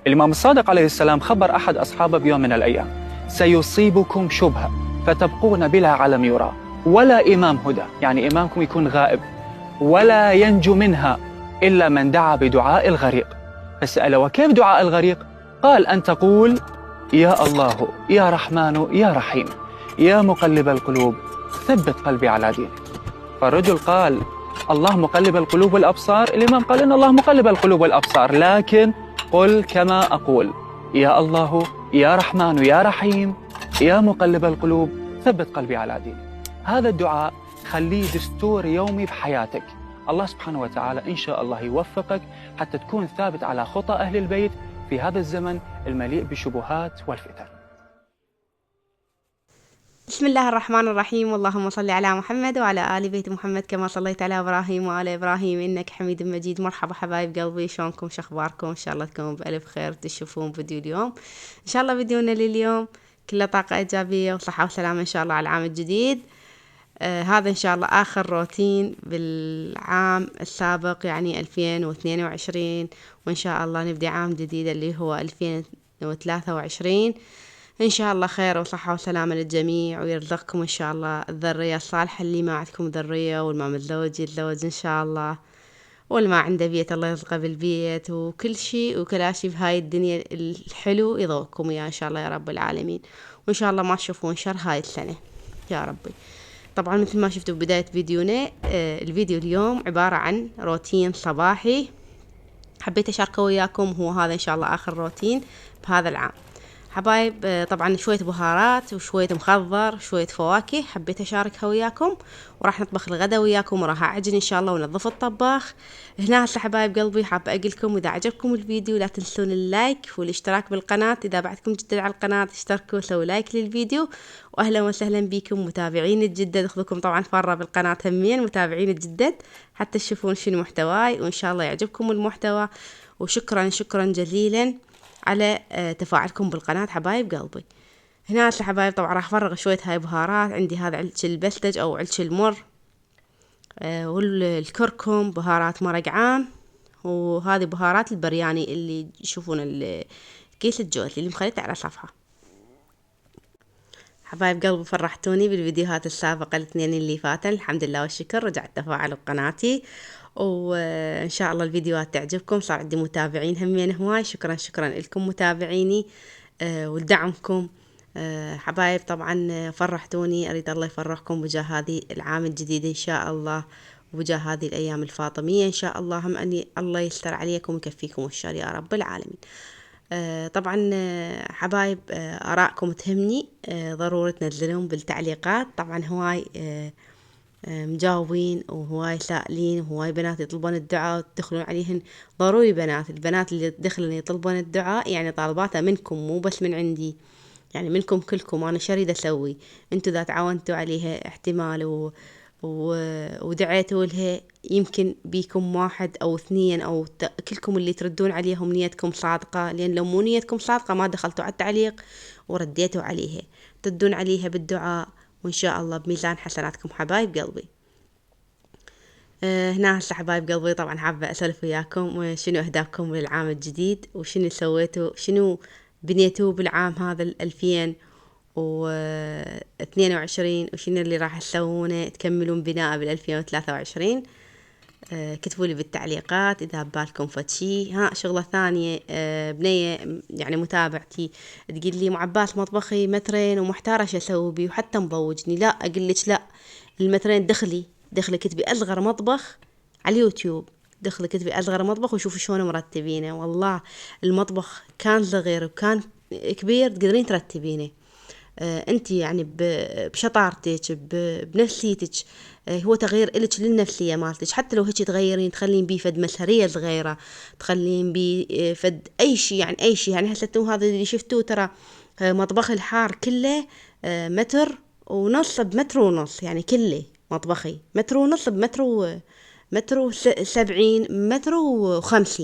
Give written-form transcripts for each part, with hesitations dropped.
الإمام الصادق عليه السلام خبر أحد أصحابه بيوم من الأيام: سيصيبكم شبهة فتبقون بلا علم يرى ولا إمام هدى، يعني إمامكم يكون غائب، ولا ينجو منها إلا من دعا بدعاء الغريق. فسأل: وكيف دعاء الغريق؟ قال: أن تقول: يا الله يا رحمن يا رحيم يا مقلب القلوب ثبت قلبي على دينك. فالرجل قال: الله مقلب القلوب والأبصار؟ الإمام قال: إن الله مقلب القلوب والأبصار، لكن قل كما أقول: يا الله يا رحمن يا رحيم يا مقلب القلوب ثبت قلبي على دينك. هذا الدعاء خليه دستور يومي بحياتك. الله سبحانه وتعالى إن شاء الله يوفقك حتى تكون ثابت على خطى أهل البيت في هذا الزمن المليء بالشبهات والفتن. بسم الله الرحمن الرحيم، اللهم صل على محمد وعلى آل بيت محمد كما صليت على إبراهيم وعلى إبراهيم إنك حميد مجيد. مرحبا حبايب قلبي، شلونكم؟ شخباركم؟ إن شاء الله تكونوا بألف خير تشوفون فيديو اليوم. إن شاء الله فيديونا لليوم كله طاقة إيجابية وصحة وسلامة إن شاء الله على العام الجديد. هذا إن شاء الله آخر روتين بالعام السابق، يعني 2022، وإن شاء الله نبدأ عام جديد اللي هو 2023 إن شاء الله خير وصحة وسلامة للجميع، ويرزقكم إن شاء الله الذرية الصالحة. اللي ما عندكم ذرية والما متزوج يتزوج إن شاء الله، واللي ما عنده بيت الله يرزقه بالبيت، وكل شيء وكل شيء بهاي الدنيا الحلو يضوقكم إياه إن شاء الله يا رب العالمين. وإن شاء الله ما تشوفون شر هاي السنة يا ربي. طبعا مثل ما شفتوا بداية فيديونا، الفيديو اليوم عبارة عن روتين صباحي حبيت أشاركه وياكم. هو هذا إن شاء الله آخر روتين بهذا العام حبايب. طبعا شوية بهارات وشوية مخضر شوية فواكه حبيت أشاركها وياكم، وراح نطبخ الغدا وياكم، وراح أعجن إن شاء الله ونظف الطباخ هنا. هسه حبايب قلبي حابة أقولكم إذا عجبكم الفيديو لا تنسون اللايك والاشتراك بالقناة. إذا بعدكم جدد على القناة اشتركوا وسووا لايك للفيديو. وأهلا وسهلا بكم متابعين الجدد، أخذكم طبعا فرة بالقناة همين متابعين الجدد حتى تشوفون شنو محتواي، وإن شاء الله يعجبكم المحتوى. وشكرا شكرا جزيلا على تفاعلكم بالقناة حبايب قلبي. هنا هسه حبايب طبعا راح افرغ شوية هاي بهارات. عندي هذا علش البستج او علش المر، والكركم بهارات مرق عام، وهذه بهارات البرياني اللي تشوفون الكيس الجوز اللي مخليته على صفحة. حبايب قلبي فرحتوني بالفيديوهات السابقة الاثنين اللي فاتن، الحمد لله والشكر رجعت تفاعلوا بقناتي، وإن شاء الله الفيديوهات تعجبكم. صار عندي متابعين همين هواي، شكرا شكرا لكم متابعيني ولدعمكم حبايب. طبعا فرحتوني، أريد الله يفرحكم وجاه هذه العام الجديد إن شاء الله، وجاه هذه الأيام الفاطمية إن شاء الله. هم أني الله يستر عليكم ويكفيكم الشر يا رب العالمين. طبعا حبايب آرائكم تهمني، ضروري تنزلون بالتعليقات. طبعا هواي مجاوبين وهواي سائلين وهواي بنات يطلبون الدعاء وتدخلون عليهن. ضروري البنات اللي تدخلن يطلبون الدعاء يعني طالباتها منكم مو بس من عندي، يعني منكم كلكم. أنا شريد أسوي انتو إذا تعاونتوا عليها احتمال ودعيتوا لها يمكن بيكم واحد أو اثنين أو كلكم اللي تردون عليهم نيتكم صادقة، لأن لو مو نيتكم صادقة ما دخلتوا على التعليق ورديتوا عليها، تردون عليها بالدعاء وإن شاء الله بميزان حسناتكم حبايب قلبي. هنا هسه حبايب قلبي طبعا حابة أسولف وياكم شنو أهدافكم للعام الجديد، وشنو سويتوا، شنو بنيتوه بالعام هذا 2022، وشنو اللي راح تسوونه تكملون بناء بال2023. كتبوا لي بالتعليقات إذا ببالكم فشي. شغلة ثانية، بنية يعني متابعتي تقول لي معبات مطبخي مترين ومحتارة شو أسوي بيه وحتى مضوجني. لا أقول لك لا، المترين دخلي كتبي أصغر مطبخ على اليوتيوب، دخلي كتبي أصغر مطبخ وشوفي شلون مرتبينه. والله المطبخ كان صغير وكان كبير تقدرين ترتبينه انتي يعني بشطارتك بنفسيتك. هو تغيير إلك للنفسية مالتك، حتى لو هيك تغيرين تخلين بيه فد مسهرية صغيرة، تخلين بيه فد أي شيء، يعني أي شيء. يعني هسه هذا اللي شفتوه ترى مطبخ الحار كله متر ونص بمتر ونص، يعني كله مطبخي متر ونص بمتر متر 70 متر و50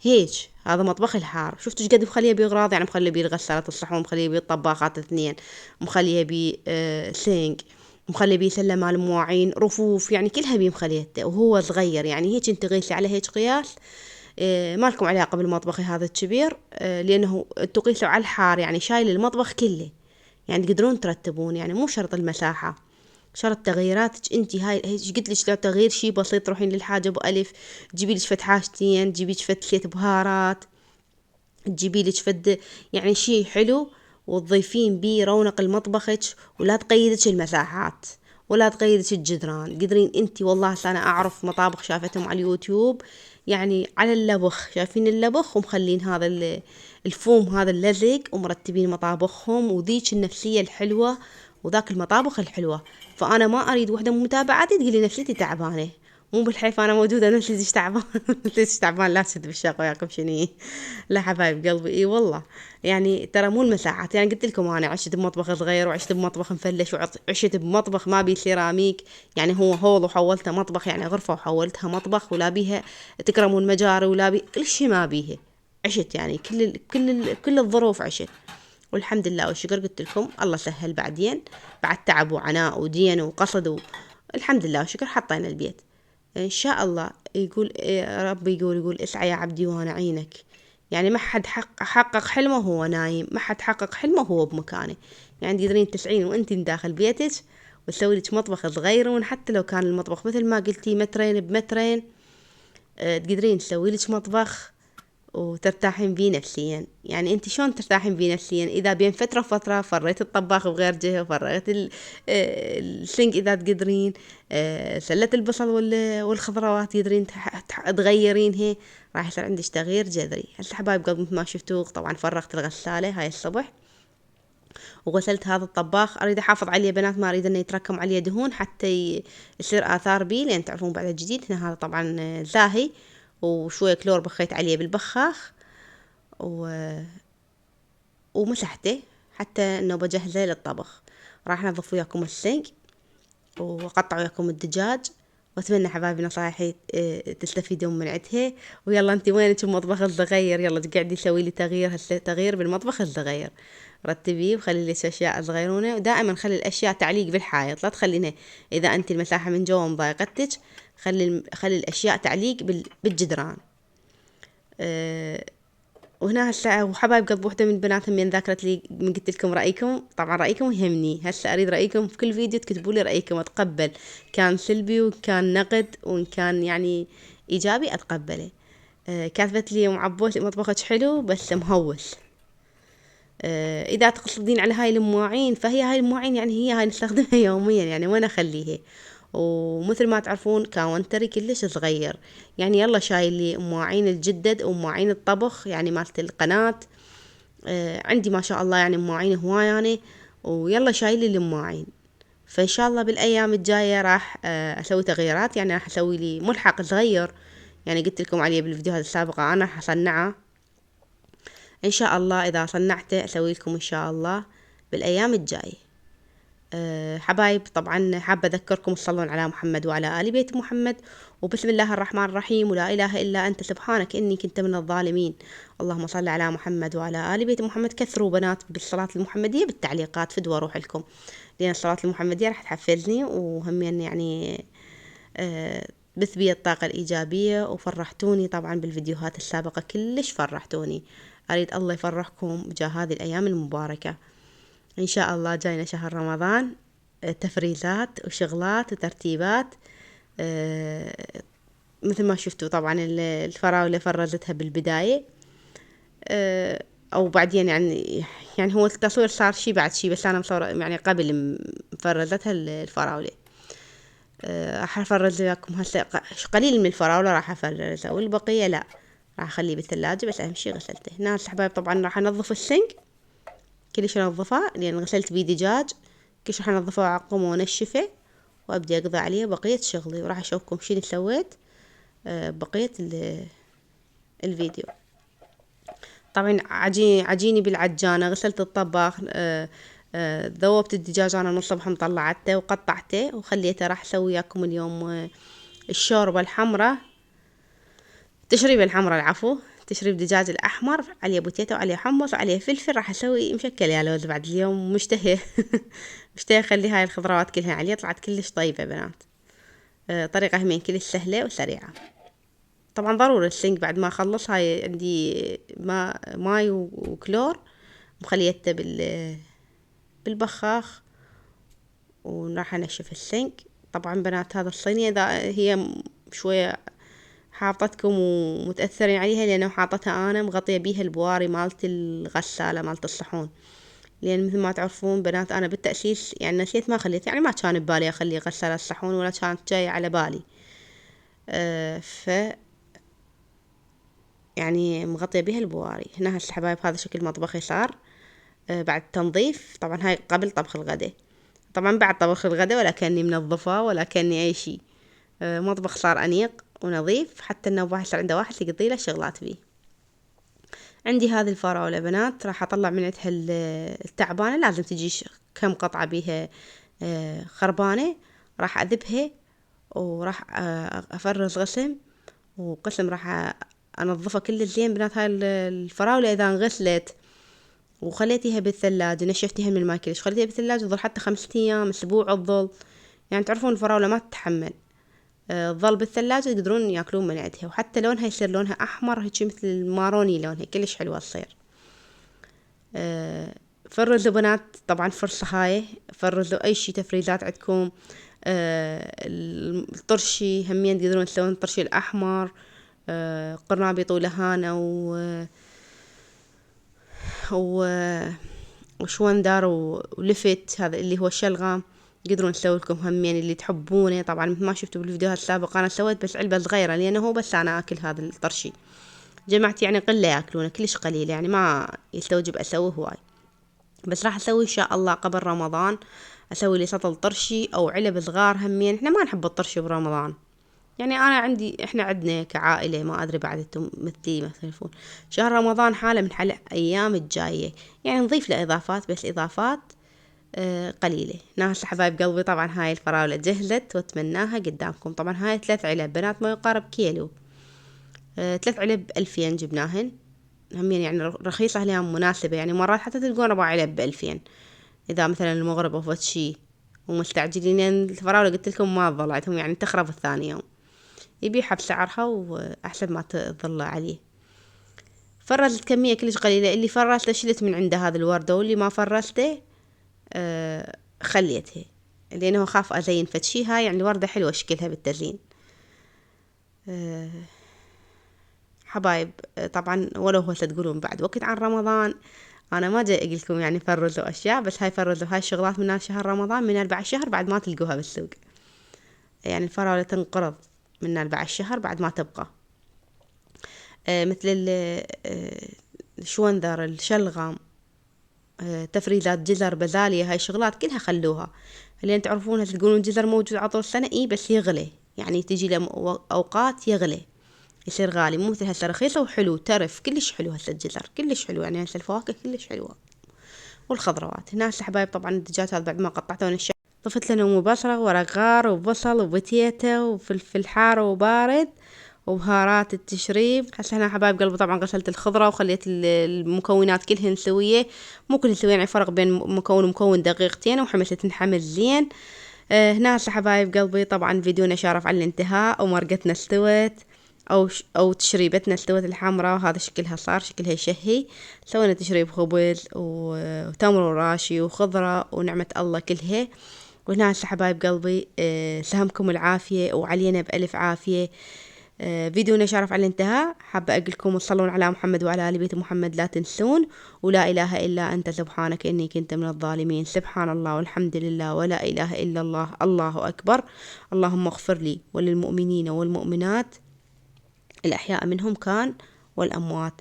هيك. هذا مطبخ الحار. شفتوا ايش قد مخليه بيه اغراض، يعني مخليه بيه غسالة الصحون، مخليه بيه الطباخات اثنين، مخليه بيه سينك، مخليه بيه سلة مال مواعين، رفوف، يعني كلها بيه مخليته وهو صغير. يعني هيك انت غيسي على هيك قياس ما لكم علاقة بالمطبخ هذا الكبير، لأنه تقيسوا على الحار، يعني شايل المطبخ كله، يعني تقدرون ترتبون، يعني مو شرط المساحة، شرط تغييراتك انتي. هاي قلت لك لو تغيير شي بسيط تروحين للحاجة ابو الف، تجيبي لك فد حاجتين، تجيبي لك فد 3 بهارات، تجيبي لك فد يعني شي حلو، وتضيفين بيه رونق المطبخك، ولا تقيدك المساحات ولا تقيدك الجدران. قدرين انتي والله انا اعرف مطابخ شافتهم على اليوتيوب، يعني على اللبخ، شايفين اللبخ ومخلين هذا الفوم هذا اللزق، ومرتبين مطابخهم، وذيك النفسية الحلوة وذاك المطابخ الحلوة. فأنا ما أريد وحدة من متابعاتي تقولي نفسيتي تعبانة، مو بالحيف أنا موجودة نفسيتي تعبان. نفسيتي تعبان لا تشد بالشاق وياكم شني. لا حبايب قلبي، اي والله يعني ترى مو المساحات، يعني قلت لكم أنا عشت بمطبخ صغير، وعشت بمطبخ مفلش، وعشت بمطبخ ما بيه سيراميك، يعني هو هول وحولته مطبخ، يعني غرفة وحولتها مطبخ، ولا بيها تكرمون مجاري، ولا بيه كل شي ما بيه. عشت يعني كل الظروف عشت، والحمد لله والشكر. قلت لكم الله سهل بعدين، بعد تعب وعناء ودين وقصد الحمد لله والشكر حطينا البيت ان شاء الله. يقول ربي يقول اسعى يا عبدي وانا عينك، يعني ما حد حقق حلمه وهو نايم، ما حد حقق حلمه وهو بمكانه. يعني تقدرين تسعين وانت داخل بيتك، وتسوي لك مطبخ صغير، حتى لو كان المطبخ مثل ما قلتي مترين بمترين، تقدرين تسوي لك مطبخ وترتاحين بيه نفسيا. يعني انت شلون ترتاحين بيه نفسيا؟ اذا بين فترة وفترة فريت الطباخ بغير جهة، فريت السنك اذا تقدرين، سلة البصل والخضروات تقدرين تغيرينها، راح يصير عندك تغيير جذري. هسه حبايب قلب مثل ما شفتوا طبعا فرغت الغسالة هاي الصبح، وغسلت هذا الطباخ. اريد احافظ عليه بنات، ما اريد انه يتراكم عليه دهون حتى يصير اثار بيه، لان تعرفون بعد الجديد هنا هذا طبعا زاهي، وشوية كلور بخيت عليه بالبخاخ ومسحته حتى انه بجهزه للطبخ. راح انظف وياكم السنك واقطع وياكم الدجاج، واتمنى حبايبي نصايحي تستفيدون من عدها. ويلا انتي وينك المطبخ الصغير؟ يلا تقعدي سوي لي تغيير، هسه تغيير بالمطبخ الصغير، رتبيه وخلي لي اشياء صغيرونه، ودائما خلي الاشياء تعليق بالحائط، لا تخلينها اذا انت المساحه من جوا مضايقتك، خلي الاشياء تعليق بالجدران. وهنا هسه وحبايب قلب وحده من بناتهم من ذاكرت لي من قلت لكم رايكم، طبعا رايكم يهمني، هسه اريد رايكم في كل فيديو تكتبوا لي رايكم، اتقبل كان سلبي وكان نقد وان كان يعني ايجابي اتقبله. كاتبت لي ام عبوس مطبخك حلو بس مهوس. اذا تقصدين على هاي المواعين، فهي هاي المواعين يعني هي هاي نستخدمها يوميا، يعني وين اخليها؟ ومثل ما تعرفون كاونتري كلش صغير، يعني يلا شايل لي مواعين الجدد ومواعين الطبخ يعني مالت القناة. عندي ما شاء الله يعني مواعين هواي يعني، ويلا شايل لي المواعين. فان شاء الله بالايام الجايه راح اسوي تغييرات، يعني راح اسوي لي ملحق صغير، يعني قلت لكم عليه بالفيديوهات السابقه انا راح اصنعه ان شاء الله. اذا صنعته اسوي لكم ان شاء الله بالايام الجايه. حبايب طبعا حابة أذكركم تصلون على محمد وعلى آل بيت محمد، وبسم الله الرحمن الرحيم، ولا إله إلا أنت سبحانك إني كنت من الظالمين. اللهم صل على محمد وعلى آل بيت محمد. كثروا بنات بالصلاة المحمدية بالتعليقات، فدوا روح لكم، لأن الصلاة المحمدية راح تحفزني وهمين يعني بث بي الطاقة الإيجابية، وفرحتوني طبعا بالفيديوهات السابقة كلش فرحتوني. أريد الله يفرحكم بجاه هذه الأيام المباركة. إن شاء الله جاينا شهر رمضان، تفريزات وشغلات وترتيبات. مثل ما شفتوا طبعا الفراولة فرزتها بالبداية، أو بعدين يعني هو التصوير صار شي بعد شي، بس أنا مصورة يعني قبل مفرزتها الفراولة. راح أفرز لكم هسه قليل من الفراولة راح أفرزها، والبقية لا راح أخليه بالثلاجة، بس أهم شي غسلته. هنا حبايب طبعا راح أنظف السنك كلش انظفه، لان غسلت بيه دجاج كلش راح انظفه واعقمه وانشفه، وابدي اقضي عليه بقية شغلي، وراح اشوفكم شنو سويت بقية الفيديو. طبعا عجيني بالعجانة، غسلت الطباخ، ذوبت الدجاج انا من الصبح مطلعته وقطعته وخليته. راح اسوي وياكم اليوم الشوربة الحمراء، تشريب الحمراء العفو، تشريب دجاج الأحمر عليه بوتيتو وعليه حمص وعليه فلفل. راح أسوي مشكل يا لوز بعد اليوم مشتهي. مشتهي أخلي هاي الخضروات كلها عليه، طلعت كلش طيبة بنات. طريقة همين كلش سهلة وسريعة. طبعا ضروري السنك بعد ما اخلص. هاي عندي ماي وكلور مخليته بالبخاخ، وراح انشف السنك. طبعا بنات هذا الصينية هي شوية حاطتكم ومتأثرين عليها، لأنه حاطتها أنا مغطية بيها البواري مالت الغسالة مالت الصحون. لأن مثل ما تعرفون بنات أنا بالتأسيس يعني نسيت ما خليت، يعني ما كان ببالي أخلي غسالة الصحون ولا كانت جاية على بالي. يعني مغطية بيها البواري. هنا هسه حبايب هذا شكل مطبخي صار بعد التنظيف. طبعا هاي قبل طبخ الغداء، طبعا بعد طبخ الغداء ولا كأني منظفة ولا كأني أي شي. مطبخ صار أنيق ونظيف، حتى إنه واحد صار عنده واحد يقضي له شغلات بيه. عندي هذه الفراولة بنات راح أطلع من عندها التعبانة، لازم تجي كم قطعة بيها خربانة. راح أذبها وراح أفرز قسم، وقسم راح أنظفها كل زين بنات. هاي الفراولة إذا انغسلت وخليتيها بالثلاجة، نشفتيها من الماء كلش، خليتيها بالثلاجة تظل حتى 5 أيام أسبوع تظل. يعني تعرفون الفراولة ما تتحمل، تظل بالثلاجة يقدرون ياكلون من عندها، وحتى لونها يصير لونها أحمر هيك مثل الماروني، لونها كلش حلوة تصير. فرزوا بنات طبعا فرصة هاي، فرزوا أي شي تفريزات عندكم. الطرشي همين تقدرون تسوون الطرشي الأحمر، قرنابي طولة هانة وشوندر ولفت، هذا اللي هو الشلغام، يقدرون تسوي لكم همين اللي تحبونه. طبعا مثل ما شفتوا بالفيديوهات السابقة أنا سويت بس علبة صغيرة، لأنه هو بس أنا أكل هذا الطرشي. جمعت يعني قلة ياكلونه كلش قليل، يعني ما يستوجب أسوي هواي. بس راح أسوي إن شاء الله قبل رمضان، أسوي لي سطل طرشي أو علب صغار همين. إحنا ما نحب الطرشي برمضان، يعني أنا إحنا عندنا كعائلة، ما أدري بعد أنتم مثلي ما تختلفون. شهر رمضان حالة من حال أيام الجاية، يعني نضيف له إضافات، بس إضافات قليلة. ناس حبايب قلبي طبعا هاي الفراولة جهزت واتمناها قدامكم. طبعا هاي 3 علب بنات، ما يقارب كيلو. 3 علب 2000 جبناهن همين، يعني رخيصة اليوم مناسبة. يعني مرات حتى تلقون 4 علب ب2000 إذا مثلا المغرب أو شي ومستعجلين. الفراولة قلت لكم ما ظلعتهم، يعني تخرب الثاني يوم، يبيعها بسعرها وأحسن ما تظل عليه. فرزت كمية كلش قليلة، اللي فرزته شلت من عنده هذا الوردة، واللي ما فرزته خليتها، لأنه خاف أزين فتشي. هاي يعني الوردة حلوة شكلها بالتزيين. حبايب طبعا ولو هو تقولون بعد وقت عن رمضان، أنا ما جاي أقول لكم يعني فرزوا أشياء، بس هاي فرزوا هاي الشغلات من شهر رمضان، من 4 شهر بعد ما تلقوها بالسوق. يعني الفراولة تنقرض من 4 شهر بعد ما تبقى. مثل الشوندر، الشلغم، تفريزات جزر، بازاليا، هاي شغلات كلها خلوها. لأن تعرفونها تقولون جزر موجود عطول السنة، بس يغلي، يعني تجي له أوقات يغلي يصير غالي، مو مثل هسه رخيصة وحلو ترف كلش حلو. هسه الجزر كلش حلو، يعني هسه الفواكه كلش حلوة والخضروات. هنا هسه حبايب طبعا الدجاج هذا بعد ما قطعته ونشفته، ضفت له بصلة ورق غار وبصل وبتيتة وفلفل حار وبارد وبهارات التشريب. هسه هنا حبايب قلبي طبعا غسلت الخضرة وخليت المكونات كلهن سوية، مو كلهن سوية، يعني فرق بين مكون ومكون دقيقتين، وحملت تنحمل زين. هنا هسه حبايب قلبي طبعا فيديونا شارف على الانتهاء، ومرقتنا استوت او تشريبتنا استوت الحمراء، وهذا شكلها صار شكلها يشهي. سوينا تشريب خبز وتمر وراشي وخضرة ونعمة الله كلها. وهنا هسه حبايب قلبي سهمكم العافية وعلينا بألف عافية. فيديونا شرف على الانتهاء، حابة أقول لكم تصلون على محمد وعلى آل بيت محمد لا تنسون، ولا إله إلا أنت سبحانك إني كنت من الظالمين. سبحان الله والحمد لله ولا إله إلا الله، الله أكبر. اللهم اغفر لي وللمؤمنين والمؤمنات الأحياء منهم كان والأموات.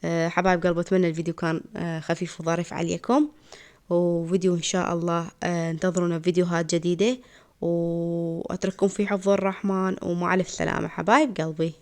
حبايب قلبي أتمنى الفيديو كان خفيف وظريف عليكم، وفيديو إن شاء الله انتظرونا فيديوهات جديدة، وأترككم في حفظ الرحمن، ومع ألف سلامة حبايب قلبي.